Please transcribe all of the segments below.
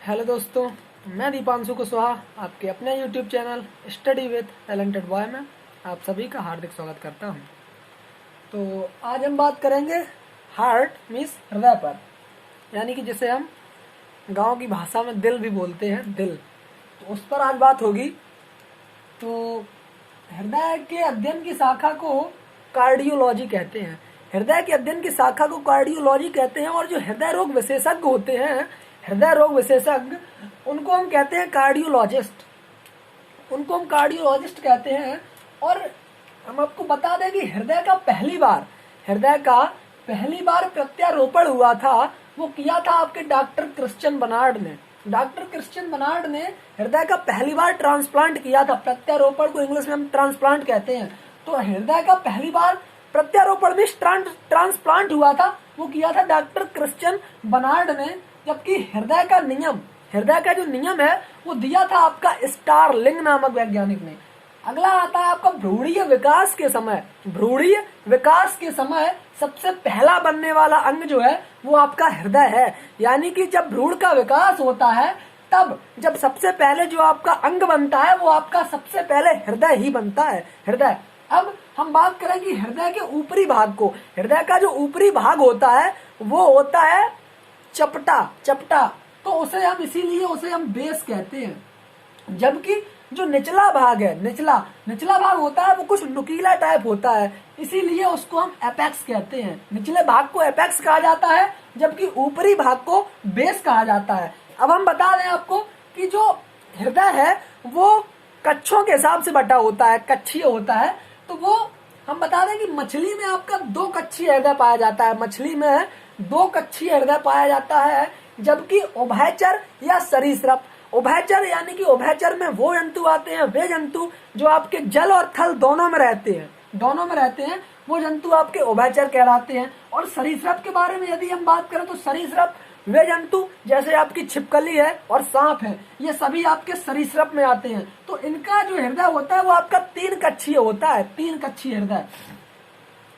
Hello दोस्तों, मैं दीपांशु कुशवाहा आपके अपने YouTube channel study with talented boy में आप सभी का हार्दिक स्वागत करता हूं। तो आज हम बात करेंगे हार्ट मीन्स हृदय पर, यानी कि जिसे हम गांव की भाषा में दिल भी बोलते हैं, दिल। तो उस पर आज बात होगी। तो हृदय के अध्ययन की शाखा को कार्डियोलॉजी कहते हैं। हृदय के अध्ययन की शाखा को कार्डियोलॉजी कहते हैं। और जो हृदय रोग विशेषज्ञ होते हैं, हृदय रोग विशेषज्ञ, उनको हम कहते हैं कार्डियोलॉजिस्ट। उनको हम कार्डियोलॉजिस्ट कहते हैं। और हम आपको बता दें कि हृदय का पहली बार प्रत्यारोपण हुआ था, वो किया था आपके डॉक्टर क्रिश्चियन बर्नार्ड ने। डॉक्टर क्रिश्चियन बर्नार्ड ने हृदय का पहली बार ट्रांसप्लांट किया था। प्रत्यारोपण को इंग्लिश में हम ट्रांसप्लांट कहते हैं। तो हृदय का पहली बार प्रत्यारोपण में ट्रांसप्लांट हुआ था, वो किया था डॉक्टर क्रिश्चियन बर्नार्ड ने। जबकि हृदय का जो नियम है वो दिया था आपका स्टारलिंग नामक वैज्ञानिक ने। अगला आता है आपका भ्रूणीय विकास के समय सबसे पहला बनने वाला अंग जो है वो आपका हृदय है। यानी कि जब भ्रूण का विकास होता है तब जब सबसे पहले जो आपका अंग बनता है वो आपका सबसे पहले हृदय ही बनता है, हृदय। अब हम बात करें कि हृदय के ऊपरी भाग को, हृदय का जो ऊपरी भाग होता है वो होता है चपटा। तो इसीलिए उसे हम बेस कहते हैं। जबकि जो निचला भाग है, निचला भाग होता है वो कुछ नुकीला टाइप होता है, इसीलिए उसको हम एपेक्स कहते हैं। निचले भाग को एपेक्स कहा जाता है, जबकि ऊपरी भाग को बेस कहा जाता है। अब हम बता दें आपको कि जो हृदय है वो कक्षों के हिसाब से बटा होता है, कक्षीय होता है। तो वो हम बता दें कि मछली में आपका 2 कक्षीय हृदय पाया जाता है। मछली में 2 कक्षीय हृदय पाया जाता है। जबकि उभयचर या सरीसृप, उभयचर यानी कि उभयचर में वो जंतु आते हैं, वे जंतु जो आपके जल और थल दोनों में रहते हैं, वो जंतु आपके उभयचर कहलाते हैं। और सरीसृप के बारे में यदि हम बात करें तो सरीसृप वे जंतु जैसे आपकी छिपकली है और सांप है, ये सभी आपके सरीसृप में आते हैं। तो इनका जो हृदय होता है वो आपका 3 कक्षीय होता है, 3 कक्षीय हृदय।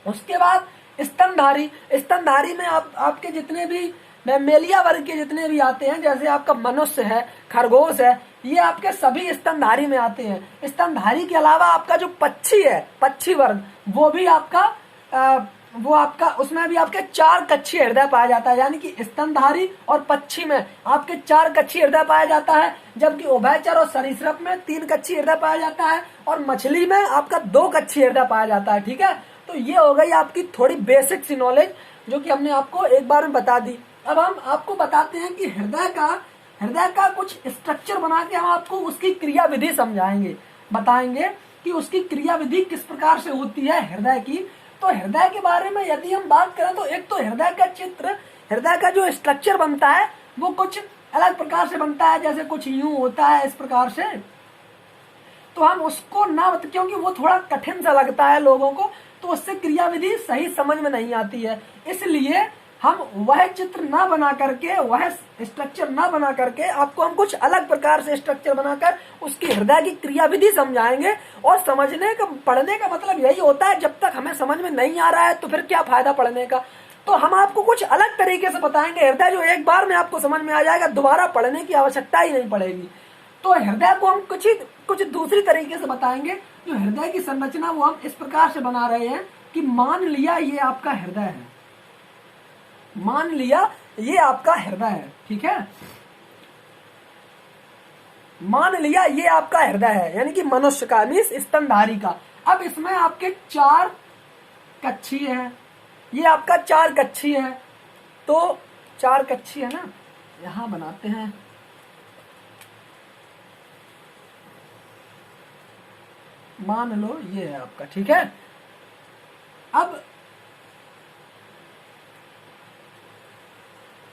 उसके बाद स्तनधारी में आपके जितने भी मैमेलिया वर्ग के जितने भी आते हैं, जैसे आपका मनुष्य है, खरगोश है, ये आपके सभी स्तनधारी में आते हैं। स्तनधारी के अलावा आपका जो पक्षी है, पक्षी वर्ग, वो आपका उसमें भी आपके 4 कक्षीय हृदय पाया जाता है। यानी कि स्तनधारी और पक्षी में आपके 4 कक्षीय हृदय पाया जाता है, जबकि उभयचर और सरीसृप में 3 कक्षीय हृदय पाया जाता है, और मछली में आपका 2 कक्षीय हृदय पाया जाता है। ठीक है, तो ये हो गई आपकी थोड़ी बेसिक सी नॉलेज जो कि हमने आपको एक बार में बता दी। अब हम आपको बताते हैं कि हृदय का कुछ स्ट्रक्चर बना के हम आपको उसकी क्रियाविधि समझाएंगे, बताएंगे कि उसकी क्रियाविधि किस प्रकार से होती है हृदय की। तो हृदय के बारे में यदि हम बात करें तो एक तो हृदय का जो स्ट्रक्चर बनता है वो कुछ अलग प्रकार से बनता है, जैसे कुछ यूं होता है इस प्रकार से। तो हम उसको क्योंकि वो थोड़ा कठिन सा लगता है लोगों को, तो उससे क्रियाविधि सही समझ में नहीं आती है, इसलिए हम वह चित्र ना बना करके, वह स्ट्रक्चर ना बना करके आपको हम कुछ अलग प्रकार से स्ट्रक्चर बनाकर उसकी हृदय की क्रियाविधि समझाएंगे। और पढ़ने का मतलब यही होता है, जब तक हमें समझ में नहीं आ रहा है तो फिर क्या फायदा पढ़ने का। तो हम आपको कुछ अलग तरीके से बताएंगे हृदय, जो एक बार में आपको समझ में आ जाएगा, दोबारा पढ़ने की आवश्यकता ही नहीं पड़ेगी। तो हृदय को हम कुछ दूसरी तरीके से बताएंगे। जो हृदय की संरचना वो हम इस प्रकार से बना रहे हैं कि मान लिया ये आपका हृदय है, मान लिया ये आपका हृदय है, ठीक है, मान लिया ये आपका हृदय है, यानी कि मनुष्य का, मीन्स स्तनधारी का। अब इसमें आपके 4 कक्षीय है, ये आपका 4 कक्षीय है। तो 4 कक्षीय है ना, यहां बनाते हैं। मान लो ये है आपका, ठीक है। अब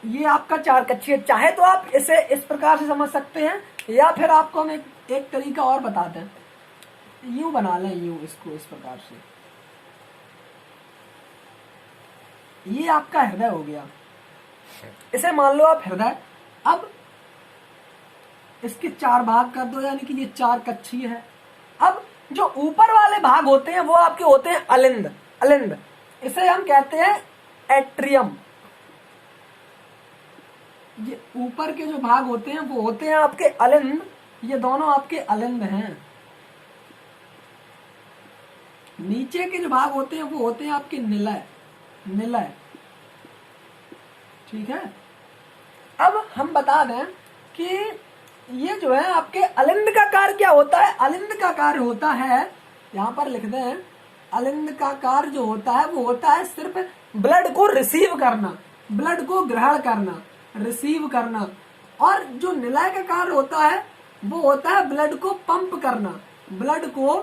ये आपका 4 कक्षीय, चाहे तो आप इसे इस प्रकार से समझ सकते हैं, या फिर आपको हम एक तरीका और बताते हैं, यूं बना लें, यूं, इसको इस प्रकार से। ये आपका हृदय हो गया, इसे मान लो आप हृदय। अब इसके 4 भाग कर दो, यानी कि ये 4 कक्षीय है। अब जो ऊपर वाले भाग होते हैं वो आपके होते हैं अलिंद, इसे हम कहते हैं एट्रियम। ये ऊपर के जो भाग होते हैं वो होते हैं आपके अलिंद, ये दोनों आपके अलिंद हैं। नीचे के जो भाग होते हैं वो होते हैं आपके निलय, निलय। ठीक है, अब हम बता दें कि ये जो है आपके अलिंद का कार्य क्या होता है। अलिंद का कार्य होता है, यहां पर लिख दें, अलिंद का कार्य जो होता है वो होता है सिर्फ ब्लड को रिसीव करना, ब्लड को ग्रहण करना, रिसीव करना। और जो निलय का कार्य होता है वो होता है ब्लड को पंप करना, ब्लड को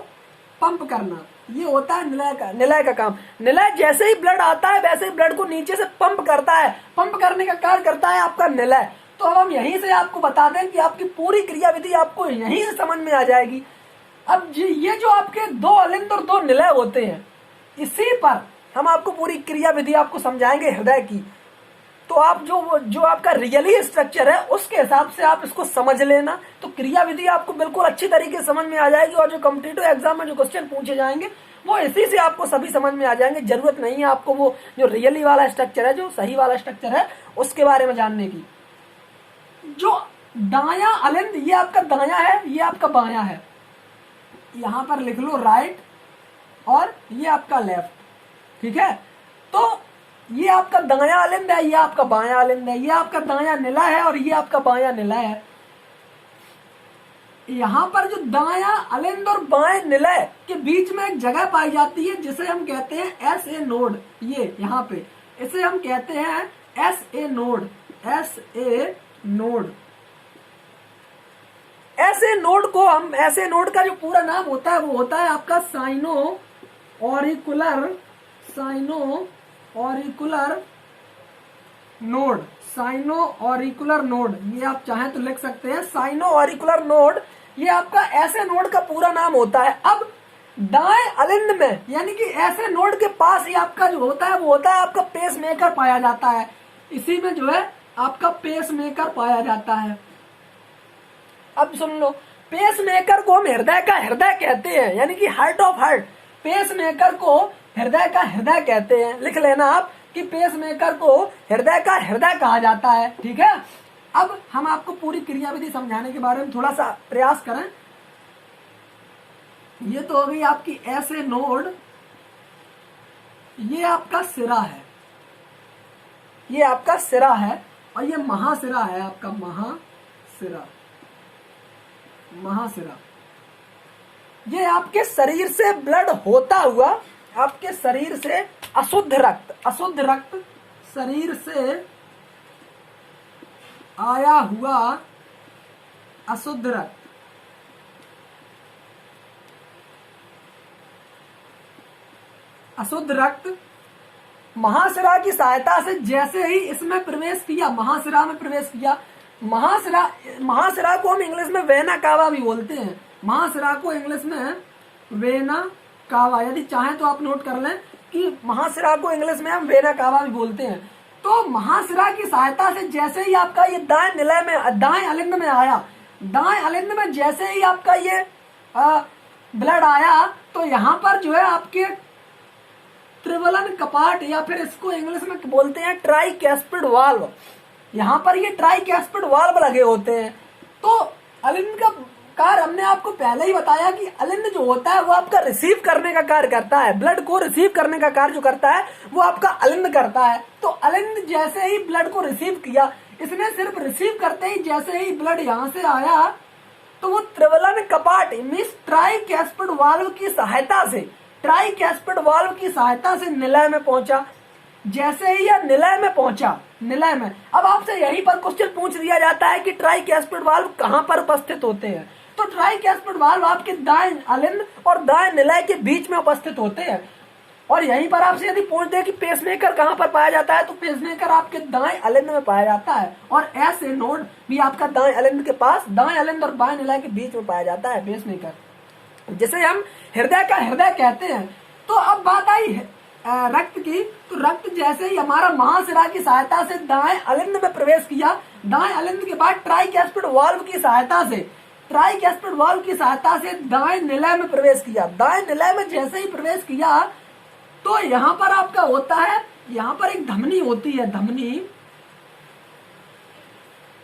पंप करना। ये होता है निलय का काम। निलय जैसे ही ब्लड आता है वैसे ही ब्लड को नीचे से पंप करता है, पंप करने का कार्य करता है आपका निलय। तो अब हम यहीं से आपको बता दें कि आपकी पूरी क्रियाविधि आपको यहीं से समझ में आ जाएगी। अब ये जो आपके दो अलिंद और दो निलय होते हैं, इसी पर हम आपको पूरी क्रियाविधि आपको समझाएंगे हृदय की। तो आप जो आपका रियली स्ट्रक्चर है उसके हिसाब से आप इसको समझ लेना, तो क्रियाविधि आपको बिल्कुल अच्छी तरीके से समझ में आ जाएगी। और जो कॉम्पिटिटिव एग्जाम में जो क्वेश्चन पूछे जाएंगे वो इसी से आपको सभी समझ में आ जाएंगे। जरूरत नहीं है आपको वो जो रियली वाला स्ट्रक्चर है, जो सही वाला स्ट्रक्चर है, उसके बारे में जानने की। जो दाया अलिंद, ये आपका दाया है, ये आपका बाया है। यहां पर लिख लो राइट और ये आपका लेफ्ट। ठीक है, तो ये आपका दाया अलिंद है, ये आपका बाया अलिंद है। ये आपका दाया निलय है और ये आपका बाया निलय है। यहां पर जो दाया अलिंद और बाएं निलय के बीच में एक जगह पाई जाती है जिसे हम कहते हैं एस ए नोड। ये यहाँ पे इसे हम कहते हैं S A node, S A node. ऐसे नोड को हम, ऐसे नोड का जो पूरा नाम होता है वो होता है आपका sino auricular, sino auricular node, sino auricular node. ये आप चाहें तो लिख सकते हैं साइनो ऑरिकुलर नोड। ये आपका ऐसे नोड का पूरा नाम होता है। अब दाएं अलिंद में, यानी कि ऐसे नोड के पास ही आपका जो होता है वो होता है आपका पेस मेकर पाया जाता है। इसी में जो है आपका पेस मेकर पाया जाता है। अब सुन लो, पेस मेकर को हम हृदय का हृदय कहते हैं, यानी कि heart of heart. Pacemaker को हृदय का हृदय कहते हैं। लिख लेना आप कि पेस मेकर को हृदय का हृदय कहा जाता है। ठीक है, अब हम आपको पूरी क्रियाविधि समझाने के बारे में थोड़ा सा प्रयास करें। ये तो हो गई आपकी ऐसे नोड, ये आपका सिरा है, ये आपका सिरा है और ये महासिरा है आपका, महासिरा, महासिरा। ये आपके शरीर से ब्लड होता हुआ, आपके शरीर से अशुद्ध रक्त, अशुद्ध रक्त शरीर से आया हुआ अशुद्ध रक्त, अशुद्ध रक्त महासिरा की सहायता से जैसे ही इसमें प्रवेश किया, महासिरा में प्रवेश किया। महासिरा को हम इंग्लिश में वेना कावा भी बोलते हैं। महासिरा को इंग्लिश में वेना कावा, यदि चाहें तो आप नोट कर लें कि महासिरा को इंग्लिश में हम वेना कावा भी बोलते हैं। तो महासिरा की सहायता से जैसे ही आपका ये दाएं निलय में, दाएं अलिंद में आया, दाएं अलिंद में जैसे ही आपका ये ब्लड आया, तो यहाँ पर जो है आपके त्रिवलन कपाट, या फिर इसको इंग्लिश में बोलते हैं ट्राइकैस्पिड वाल्व। यहाँ पर ये ट्राइकैस्पिड वाल्व लगे होते हैं। तो अलिंद का कार्य हमने आपको पहले ही बताया कि अलिंद जो होता है वो आपका रिसीव करने का कार्य करता है, ब्लड को रिसीव करने का कार्य जो करता है वो आपका अलिंद करता है। तो अलिंद जैसे ही ब्लड को रिसीव किया, इसने सिर्फ रिसीव करते ही जैसे ही ब्लड यहाँ से आया, तो वो त्रिवलन कपाट मींस ट्राइकैस्पिड वाल्व की सहायता से, ट्राइकैस्पिड वाल्व की सहायता से निलय में पहुंचा। जैसे ही यह निलय में पहुंचा, निलय में, अब आपसे यहीं पर क्वेश्चन पूछ दिया जाता है कि ट्राइकैस्पिड वाल्व कहां पर उपस्थित होते हैं। तो ट्राइकैस्पिड वाल्व आपके दाएं अलिंद और दाएं निलय के बीच में उपस्थित होते हैं। और यहीं पर आपसे यदि पूछ दे कि पेसमेकर कहां पर पाया जाता है, तो पेसमेकर आपके दाएं अलिंद में पाया जाता है। और ऐसे नोड भी आपका दाएं अलिंद के पास, दाएं अलिंद और बाएं निलय के बीच में पाया जाता है पेसमेकर, जिसे हम हृदय का हृदय कहते हैं। तो अब बात आई रक्त की, तो रक्त जैसे ही हमारा महासिरा की सहायता से दाएं अलिंद में प्रवेश किया, दाएं अलिंद के बाद ट्राइकैस्पिड वाल्व की सहायता से, ट्राइकैस्पिड वाल्व की सहायता से दाएं निलय में प्रवेश किया। दाएं निलय में जैसे ही प्रवेश किया, तो यहाँ पर आपका होता है, यहाँ पर एक धमनी होती है, धमनी,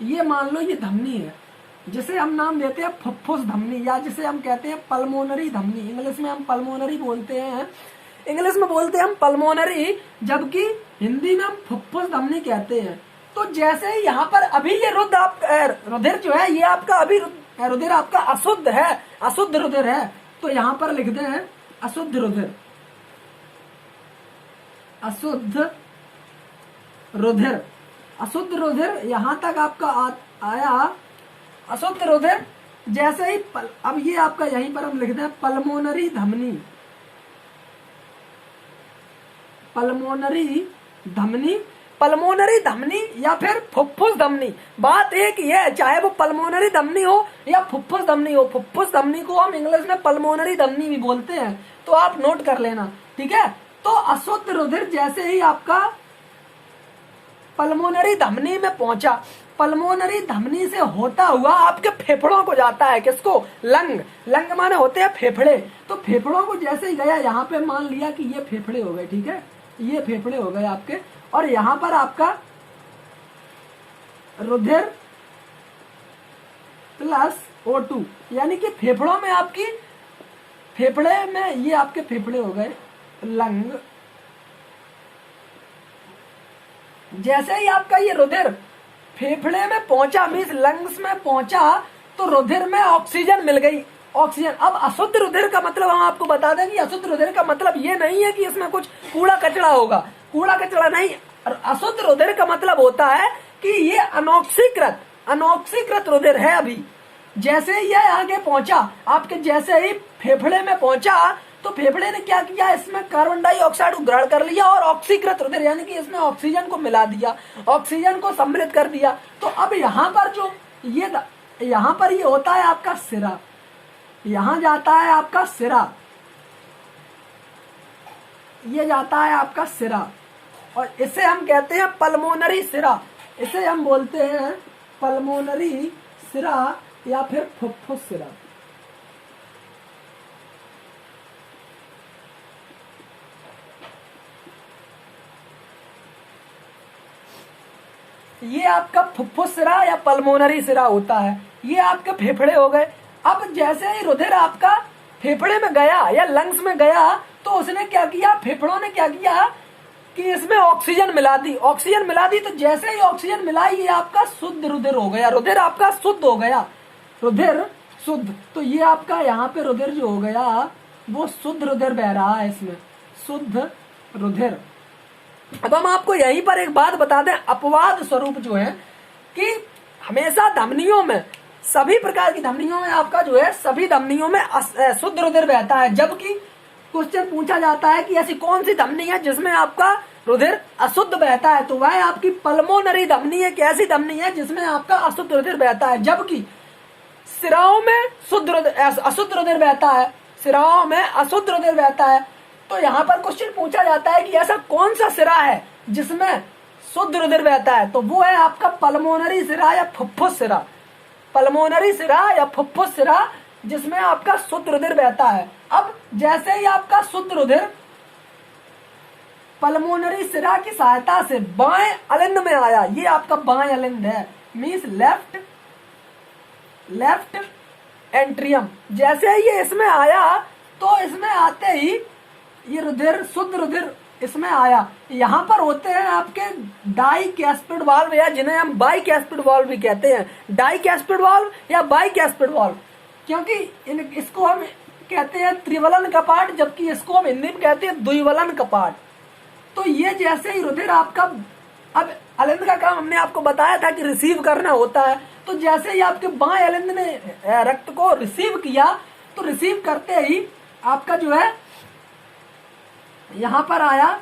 ये मान लो ये धमनी है, जिसे हम नाम देते हैं फुफ्फुस धमनी, या जिसे हम कहते हैं पल्मोनरी धमनी। इंग्लिश में हम पल्मोनरी बोलते हैं, इंग्लिश में बोलते हैं हम पल्मोनरी, जबकि हिंदी में हम फुफ्फुस धमनी कहते हैं। तो जैसे ही यहाँ पर अभी ये रुधिर जो है ये आपका अभी रुधिर आपका अशुद्ध है, अशुद्ध रुधिर है, तो यहाँ पर लिखते हैं अशुद्ध रुधिर, अशुद्ध रुधिर, अशुद्ध रुधिर यहां तक आपका आया, अशुद्ध रुधिर। जैसे ही अब ये आपका यहीं पर हम लिखते हैं पल्मोनरी धमनी, पल्मोनरी धमनी, पल्मोनरी धमनी या फिर फुफ्फुस धमनी। बात एक ही है, चाहे वो पल्मोनरी धमनी हो या फुफ्फुस धमनी हो। फुफ्फुस धमनी को हम इंग्लिश में पल्मोनरी धमनी भी बोलते हैं, तो आप नोट कर लेना, ठीक है। तो अशुद्ध रुधिर जैसे ही आपका पल्मोनरी धमनी में पहुंचा, पल्मोनरी धमनी से होता हुआ आपके फेफड़ों को जाता है, किसको? लंग, लंग माने होते हैं फेफड़े। तो फेफड़ों को जैसे ही गया, यहाँ पे मान लिया कि ये फेफड़े हो गए, ठीक है, ये फेफड़े हो गए आपके, और यहाँ पर आपका रुधिर प्लस O2, यानी कि फेफड़ों में आपकी, फेफड़े में ये आपके फेफड़े हो गए लंग। जैसे ही आपका ये रुधिर फेफड़े में पहुंचा, मीन्स लंग्स में पहुंचा, तो रुधिर में ऑक्सीजन मिल गई, ऑक्सीजन। अब अशुद्ध रुधिर का मतलब हम आपको बता दें कि अशुद्ध रुधिर का मतलब ये नहीं है कि इसमें कुछ कूड़ा कचरा होगा, कूड़ा कचरा नहीं। अशुद्ध रुधिर का मतलब होता है कि ये अनॉक्सीकृत, अनॉक्सीकृत रुधिर है। अभी जैसे ही ये आगे पहुंचा आपके, जैसे ही फेफड़े में पहुंचा, तो फेफड़े ने क्या किया, इसमें कार्बन डाइऑक्साइड को ग्रहण कर लिया और ऑक्सीकृत रुधिर यानी कि इसमें ऑक्सीजन को मिला दिया, ऑक्सीजन को सम्मिलित कर दिया। तो अब यहाँ पर जो ये, यहाँ पर ये होता है आपका सिरा, यहाँ जाता है आपका सिरा, ये जाता है आपका सिरा, और इसे हम कहते हैं पल्मोनरी सिरा, इसे हम बोलते हैं पल्मोनरी सिरा या फिर फुफ्फुस सिरा। ये आपका फुफ्फुस सिरा या पल्मोनरी सिरा होता है, ये आपके फेफड़े हो गए। अब जैसे ही रुधिर आपका फेफड़े में गया या लंग्स में गया, तो उसने क्या किया, फेफड़ों ने क्या किया कि इसमें ऑक्सीजन मिला दी, ऑक्सीजन मिला दी। तो जैसे ही ऑक्सीजन मिलाई, ये आपका शुद्ध रुधिर हो गया, रुधिर आपका शुद्ध हो गया, रुधिर शुद्ध। तो ये आपका यहाँ पे रुधिर जो हो गया वो शुद्ध रुधिर बह रहा है, इसमें शुद्ध रुधिर। अब हम आपको यहीं पर एक बात बता दें, अपवाद स्वरूप जो है कि हमेशा धमनियों में, सभी प्रकार की धमनियों में आपका जो है, सभी धमनियों में शुद्ध रुधिर बहता है। जबकि क्वेश्चन पूछा जाता है कि ऐसी कौन सी धमनी है जिसमें आपका रुधिर अशुद्ध बहता है, तो वह आपकी पल्मोनरी धमनी एक ऐसी धमनी है जिसमें आपका अशुद्ध रुधिर बहता है। जबकि सिराओं में अशुद्ध रुधिर बहता है, सिराओं में अशुद्ध रुधिर बहता है। तो यहाँ पर क्वेश्चन पूछा जाता है कि ऐसा कौन सा सिरा है जिसमें शुद्ध रुधिर बहता है, तो वो है आपका पल्मोनरी सिरा या फुफ्फुस सिरा, पल्मोनरी सिरा या फुफ्फुस सिरा जिसमें आपका शुद्ध रुधिर बहता है। अब जैसे ही आपका शुद्ध रुधिर पल्मोनरी सिरा की सहायता से बाएं अलिंद में आया, ये आपका बाएं अलिंद है, मीन्स लेफ्ट एंट्रियम। जैसे ही ये इसमें आया, तो इसमें आते ही ये रुधिर, शुद्ध रुधिर इसमें आया। यहाँ पर होते हैं आपके डाइकैस्पिड वाल्व, या जिन्हें हम बाइकैस्पिड वाल्व भी कहते हैं, डाइकैस्पिड वाल्व या बाइकैस्पिड वाल्व, क्योंकि इसको हम कहते हैं त्रिवलन कपाट, जबकि इसको हम हिंदी में कहते हैं द्विवलन कपाट। तो ये जैसे ही रुधिर आपका, अब अलिंद का काम हमने आपको बताया था कि रिसीव करना होता है, तो जैसे ही आपके बाएं अलिंद ने रक्त को रिसीव किया, तो रिसीव करते ही आपका जो है यहाँ पर आया,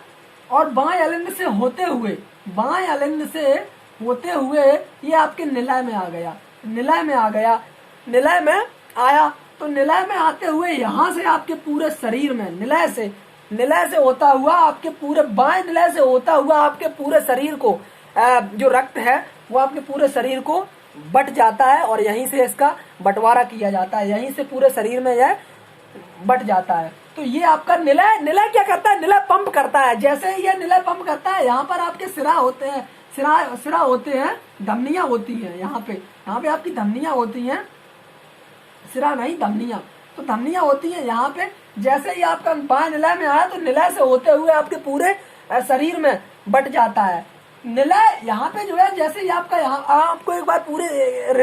और बाएं अलिंद से होते हुए, बाएं अलिंद से होते हुए ये आपके निलय में आ गया, निलय में आ गया, निलय में आया। तो निलय में आते हुए यहाँ से आपके पूरे शरीर में, निलय से होता हुआ आपके पूरे, बाएं निलय से होता हुआ आपके पूरे शरीर को, जो रक्त है वो आपके पूरे शरीर को बट जाता है, और यहीं से इसका बंटवारा किया जाता है, यहीं से पूरे शरीर में यह बट जाता है। तो ये आपका निलय क्या करता है, निलय पंप करता है। जैसे ये निलय पंप करता है, यहाँ पर आपके सिरा होते हैं, सिरा सिरा होते हैं, धमनियां होती हैं। यहाँ पे आपकी धमनियां होती हैं, सिरा नहीं धमनियां। तो धमनियां होती हैं यहाँ पे। जैसे ही आपका बाएं निलय में आया तो निलय से होते हुए आपके पूरे शरीर में बट जाता है। निलय यहाँ पे जो है, जैसे ही आपका यहाँ आपको एक बार पूरे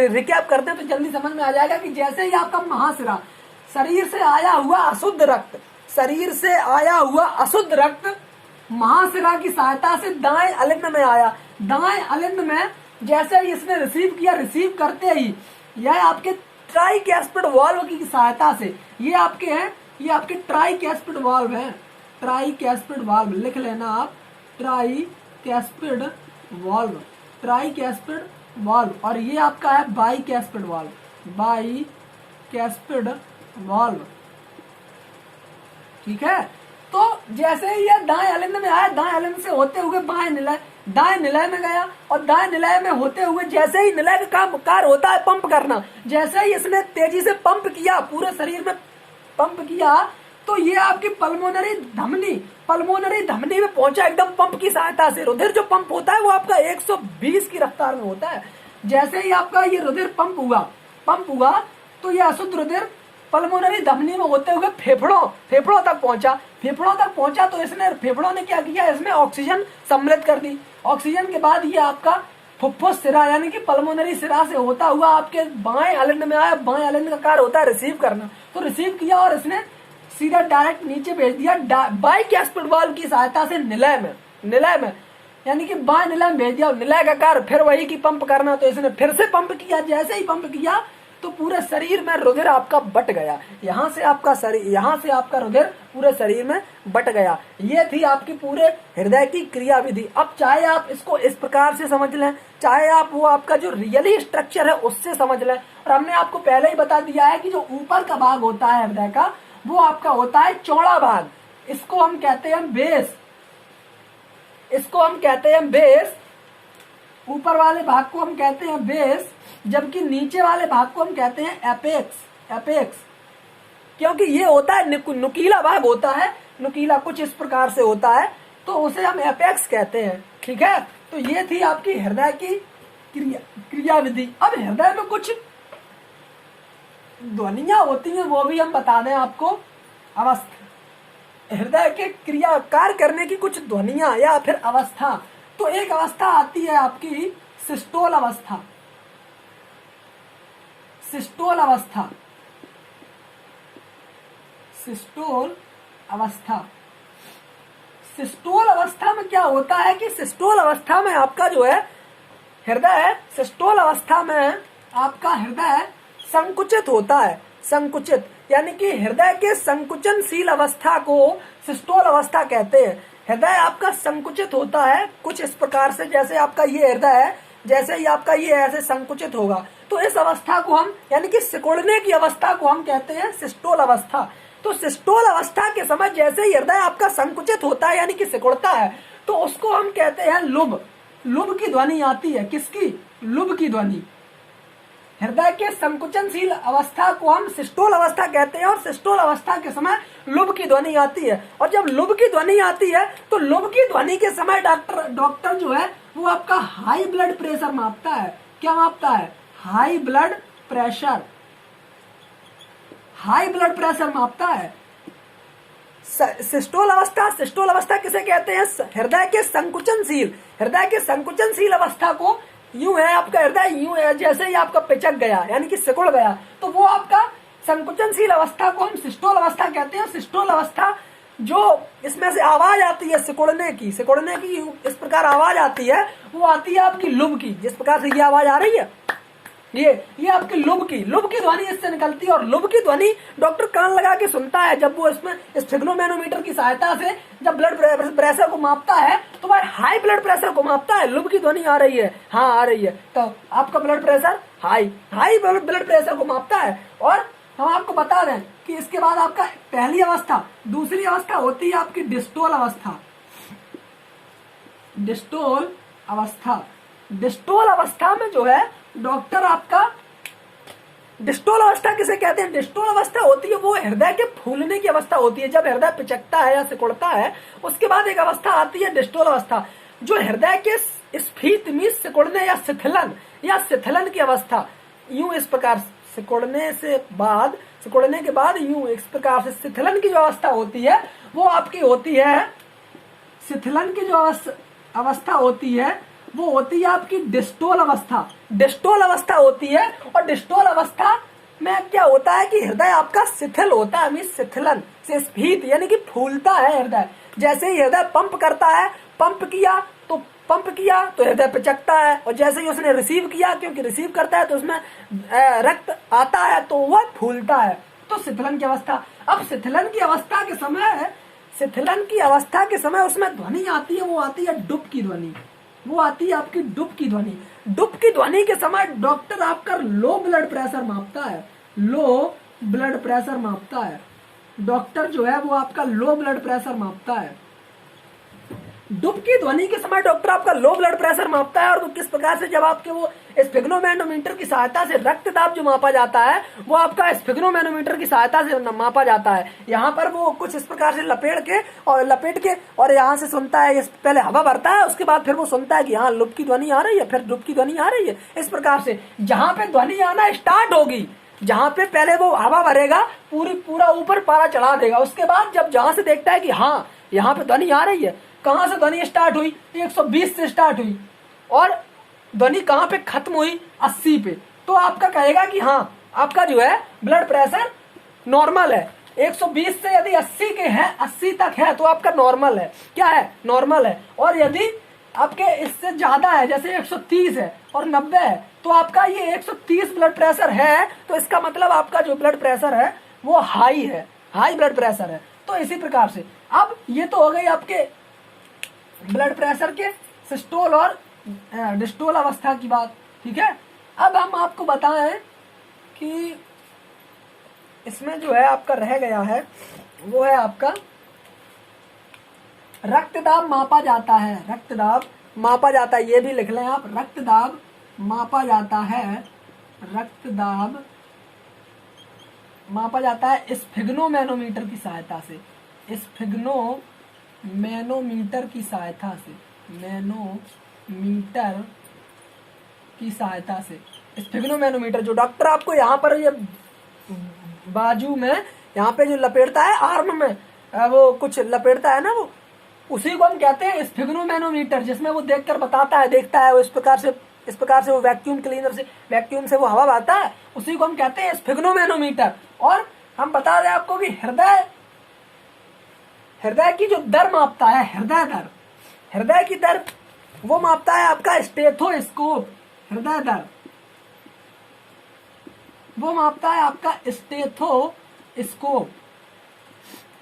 रिकैप करते हैं तो जल्दी समझ में आ जाएगा कि जैसे ही आपका महाशिरा, शरीर से आया हुआ अशुद्ध रक्त, शरीर से आया हुआ अशुद्ध रक्त महाशिरा की सहायता से दाएं अलिंद में आया। दाएं अलिंद में जैसे ही इसने रिसीव किया, रिसीव करते ही यह आपके ट्राइकैस्पिड वाल्व की सहायता से, ये आपके हैं, ये आपके ट्राइकैस्पिड वाल्व हैं। ट्राइकैस्पिड वाल्व लिख लेना आप, ट्राइकैस्पिड वाल्व, ट्राइकैस्पिड वाल्व। और ये आपका है बाइकैस्पिड वाल्व, बाइकैस्पिड वाल्व। ठीक है। तो जैसे ही ये दाएं अलिंद में आया, दाएं अलिंद से होते हुए बाएं निलय, दाएं निलय में गया, और दाएं निलय में होते हुए जैसे ही निलय का काम कार्य होता है पंप करना, जैसे ही इसने तेजी से पंप किया, पूरे शरीर में पंप किया, तो ये आपकी पल्मोनरी धमनी में पहुंचा एकदम पंप की सहायता से। रुधिर जो पंप होता है वो आपका 120 की रफ्तार में होता है। जैसे ही आपका ये रुधिर पंप हुआ तो ये अशुद्ध रुधिर पल्मोनरी धमनी में होते हुए फेफड़ों तक पहुंचा। तो इसने फेफड़ों ने क्या किया, इसमें ऑक्सीजन सम्मिलित कर दी। ऑक्सीजन के बाद ये आपका फुफ्फुस सिरा यानी कि पल्मोनरी सिरा से होता हुआ आपके बाएं अलिंद में आया। बाएं अलिंद का कार्य होता है रिसीव करना, तो रिसीव किया और इसने सीधा डायरेक्ट नीचे भेज दिया बाइकैस्पिड वाल्व की सहायता से निलय में यानी कि बाएं निलय में भेज दिया। और निलय का कार्य फिर वही की पंप करना, तो इसने फिर से पंप किया। जैसे ही पंप किया तो पूरे शरीर में रुधिर आपका बट गया। यहाँ से आपका रुधिर पूरे शरीर में बट गया। ये थी आपकी पूरे हृदय की क्रिया विधि। अब चाहे आप इसको इस प्रकार से समझ लें, चाहे आप वो आपका जो रियली स्ट्रक्चर है उससे समझ लें। और हमने आपको पहले ही बता दिया है कि जो ऊपर का भाग होता है हृदय का, वो आपका होता है चौड़ा भाग। इसको हम कहते हैं बेस। ऊपर वाले भाग को हम कहते हैं बेस, जबकि नीचे वाले भाग को हम कहते हैं एपेक्स। क्योंकि ये होता है नुकीला भाग होता है, नुकीला कुछ इस प्रकार से होता है, तो उसे हम एपेक्स कहते हैं। ठीक है। तो ये थी आपकी हृदय की क्रिया विधि। अब हृदय में कुछ ध्वनियां होती हैं, वो भी हम बता दें आपको। अवस्था, हृदय के क्रिया कार्य करने की कुछ ध्वनियां या फिर अवस्था। तो एक अवस्था आती है आपकी सिस्टोल अवस्था। सिस्टोल अवस्था में क्या होता है कि सिस्टोल अवस्था में आपका जो है हृदय, सिस्टोल अवस्था में आपका हृदय संकुचित होता है। संकुचित यानी कि हृदय के संकुचनशील अवस्था को सिस्टोल अवस्था कहते हैं। हृदय आपका संकुचित होता है कुछ इस प्रकार से, जैसे आपका ये हृदय है, जैसे ही आपका ये ऐसे संकुचित होगा तो इस अवस्था को हम यानी कि सिकुड़ने की अवस्था को हम कहते हैं सिस्टोल अवस्था। तो सिस्टोल अवस्था के समय जैसे ही हृदय आपका संकुचित होता है यानी कि सिकुड़ता है, तो उसको हम कहते हैं लुब। लुब की ध्वनि आती है। किसकी? लुब की ध्वनि। हृदय के संकुचनशील अवस्था को हम सिस्टोल अवस्था कहते हैं और सिस्टोल अवस्था के समय लुब की ध्वनि आती है। और जब लुब की ध्वनि आती है तो लुब की ध्वनि के समय डॉक्टर जो है वो आपका हाई ब्लड प्रेशर मापता है। क्या मापता है? हाई ब्लड प्रेशर मापता है। सिस्टोल अवस्था किसे कहते हैं? हृदय के संकुचनशील अवस्था को यूं है, आपका हृदय यूं है, जैसे ही आपका पिचक गया यानी कि सिकुड़ गया, तो वो आपका संकुचनशील अवस्था को हम सिस्टोल अवस्था कहते हैं। सिस्टोल अवस्था जो इसमें से आवाज आती है सिकुड़ने की इस प्रकार आवाज आती है, वो आती है आपकी लुब की। जिस प्रकार से ये आवाज आ रही है, ये आपकी लुब की ध्वनि इससे निकलती है। और लुब की ध्वनि डॉक्टर कान लगा के सुनता है जब वो इसमें इस फिग्नोमैनोमीटर की सहायता से जब ब्लड प्रेशर को मापता है, तो वह हाई ब्लड प्रेशर को मापता है। लुब की ध्वनि आ रही है, हाँ आ रही है, तो आपका blood pressure high blood pressure को मापता है। और हम आपको बता दें कि इसके बाद आपका पहली अवस्था, दूसरी अवस्था होती है आपकी डिस्टोल अवस्था। डिस्टोल अवस्था में जो है डॉक्टर आपका, डिस्टोल अवस्था किसे कहते हैं? डिस्टोल अवस्था होती है वो हृदय के फूलने की अवस्था होती है। जब हृदय पिचकता है या सिकुड़ता है, उसके बाद एक अवस्था आती है डिस्टोल अवस्था, जो हृदय के स्फीत मीन्स सिकुड़ने या शिथिलन की अवस्था। यूं इस प्रकार सिकुड़ने के बाद यूं इस प्रकार से शिथिलन की जो अवस्था होती है वो आपकी होती है, शिथिलन की जो अवस्था होती है वो होती है आपकी डिस्टोल अवस्था। डिस्टोल अवस्था होती है, और डिस्टोल अवस्था में क्या होता है कि हृदय आपका शिथिल होता है, मीन्स शिथिलन से स्फीत यानी कि फूलता है हृदय। जैसे ही हृदय पंप करता है, पंप किया तो हृदय पिचकता है, और जैसे ही उसने रिसीव किया, क्योंकि रिसीव करता है तो उसमें रक्त आता है तो वह फूलता है, तो शिथिलन की अवस्था। अब शिथिलन की अवस्था के समय उसमें ध्वनि आती है, वो आती है डुब की ध्वनि, वो आती है आपकी डुब की ध्वनि। डुब की ध्वनि के समय डॉक्टर आपका लो ब्लड प्रेशर मापता है, डॉक्टर जो है वो आपका लो ब्लड प्रेशर मापता है। डुब की ध्वनि के समय डॉक्टर आपका लो ब्लड प्रेशर मापता है, और वो किस प्रकार से, जब आपके वो स्फिग्नोमेनोमीटर की सहायता से रक्तदाब जो मापा जाता है वो आपका स्फिग्नोमेनोमीटर की सहायता से मापा जाता है। यहाँ पर वो कुछ इस प्रकार से लपेट के और यहाँ से सुनता है, पहले हवा भरता है, उसके बाद फिर वो सुनता है कि हाँ लुप की ध्वनि आ रही है, फिर डुब की ध्वनि आ रही है। इस प्रकार से जहाँ पे ध्वनि आना स्टार्ट होगी, जहाँ पे पहले वो हवा भरेगा पूरा ऊपर पारा चढ़ा देगा, उसके बाद जब जहाँ से देखता है कि हाँ यहाँ पे ध्वनि आ रही है, कहाँ से ध्वनि स्टार्ट हुई, 120 से स्टार्ट हुई, और ध्वनि कहाँ पे खत्म हुई, 80 पे, तो आपका कहेगा कि हाँ आपका जो है ब्लड प्रेशर नॉर्मल है। 120 से यदि 80 के है, 80 तक है तो आपका नॉर्मल है, क्या है, नॉर्मल है। और यदि आपके इससे ज्यादा है, जैसे 130 है और 90 है, तो आपका ये 130 ब्लड प्रेशर है, तो इसका मतलब आपका जो ब्लड प्रेशर है वो हाई है, हाई ब्लड प्रेशर है। तो इसी प्रकार से अब ये तो हो गई आपके ब्लड प्रेशर के सिस्टोल और डिस्टोल अवस्था की बात, ठीक है। अब हम आपको बताएं कि इसमें जो है आपका रह गया है वो है आपका रक्तदाब मापा जाता है, रक्तदाब मापा जाता है, ये भी लिख लें आप, रक्तदाब मापा जाता है, रक्तदाब मापा जाता है स्फिग्नोमेनोमीटर की सहायता से, स्फिग्नोमेनोमीटर की सहायता से, मैनोमीटर की सहायता से। स्फिग्नोमेनोमीटर जो डॉक्टर आपको यहाँ पर ये बाजू में यहाँ पे जो लपेटता है, आर्म में वो कुछ लपेटता है ना, वो उसी को हम कहते हैं स्फिग्नोमेनोमीटर, जिसमें वो देखकर देखता है वो इस प्रकार से वो वैक्यूम क्लीनर से, वैक्यूम से वो हवा बहता है, उसी को हम कहते हैं स्फिग्नोमेनोमीटर। और हम बता दें आपको कि हृदय की जो दर मापता है, हृदय की दर वो मापता है आपका स्टेथोस्कोप, हृदय दर वो मापता है आपका स्टेथोस्कोप।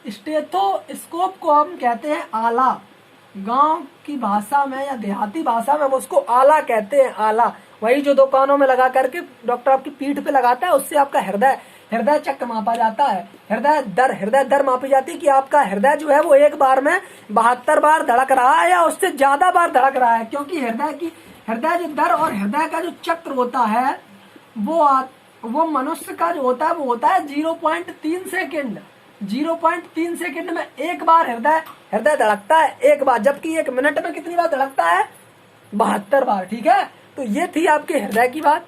स्टेथोस्कोप को हम कहते हैं आला, गांव की भाषा में या देहाती भाषा में हम उसको आला कहते हैं, आला। वही जो दुकानों में लगा करके डॉक्टर आपकी पीठ पे लगाता है, उससे आपका हृदय चक्र मापा जाता है। हृदय दर मापी जाती है कि आपका हृदय जो है वो एक बार में 72 बार धड़क रहा है या उससे ज्यादा बार धड़क रहा है, क्योंकि हृदय जो दर और हृदय का जो चक्र होता है वो मनुष्य का जो होता है वो होता है 0.3 सेकेंड। 0.3 सेकेंड में एक बार हृदय धड़कता है, एक बार, जबकि 1 मिनट में कितनी बार धड़कता है, 72 बार, ठीक है। तो ये थी आपके हृदय की बात।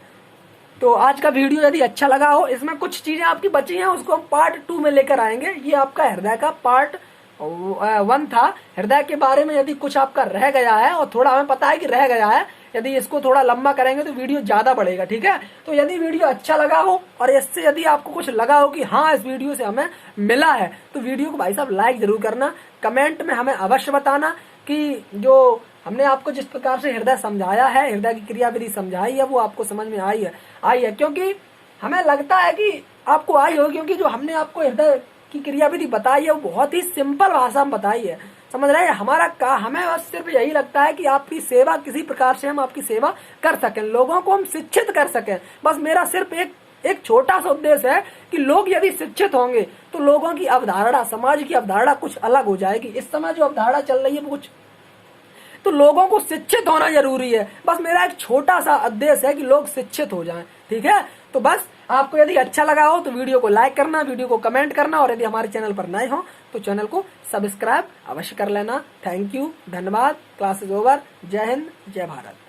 तो आज का वीडियो यदि अच्छा लगा हो, इसमें कुछ चीजें आपकी बची हैं उसको हम पार्ट 2 में लेकर आएंगे। ये आपका हृदय का पार्ट 1 था। हृदय के बारे में यदि कुछ आपका रह गया है, और थोड़ा हमें पता है कि रह गया है, यदि इसको थोड़ा लंबा करेंगे तो वीडियो ज्यादा बढ़ेगा, ठीक है। तो यदि वीडियो अच्छा लगा हो और इससे यदि आपको कुछ लगा हो कि हाँ इस वीडियो से हमें मिला है, तो वीडियो को भाई साहब लाइक जरूर करना, कमेंट में हमें अवश्य बताना कि जो हमने आपको जिस प्रकार से हृदय समझाया है, हृदय की क्रियाविधि समझाई है, वो आपको समझ में आई है, क्योंकि हमें लगता है कि आपको आई हो, क्योंकि जो हमने आपको हृदय की क्रियाविधि बताई है वो बहुत ही सिंपल भाषा में बताई है, समझ रहे हैं। हमें बस सिर्फ यही लगता है कि आपकी सेवा किसी प्रकार से हम आपकी सेवा कर सकें, लोगों को हम शिक्षित कर सकें। बस मेरा सिर्फ एक छोटा सा उद्देश्य है कि लोग यदि शिक्षित होंगे तो लोगों की अवधारणा, समाज की अवधारणा कुछ अलग हो जाएगी। इस समय जो अवधारणा चल रही है वो कुछ तो लोगों को शिक्षित होना जरूरी है। बस मेरा एक छोटा सा उद्देश्य है कि लोग शिक्षित हो जाएं, ठीक है। तो बस आपको यदि अच्छा लगा हो तो वीडियो को लाइक करना, वीडियो को कमेंट करना, और यदि हमारे चैनल पर नए हो तो चैनल को सब्सक्राइब अवश्य कर लेना। थैंक यू, धन्यवाद। Class is over. जय हिंद, जय भारत।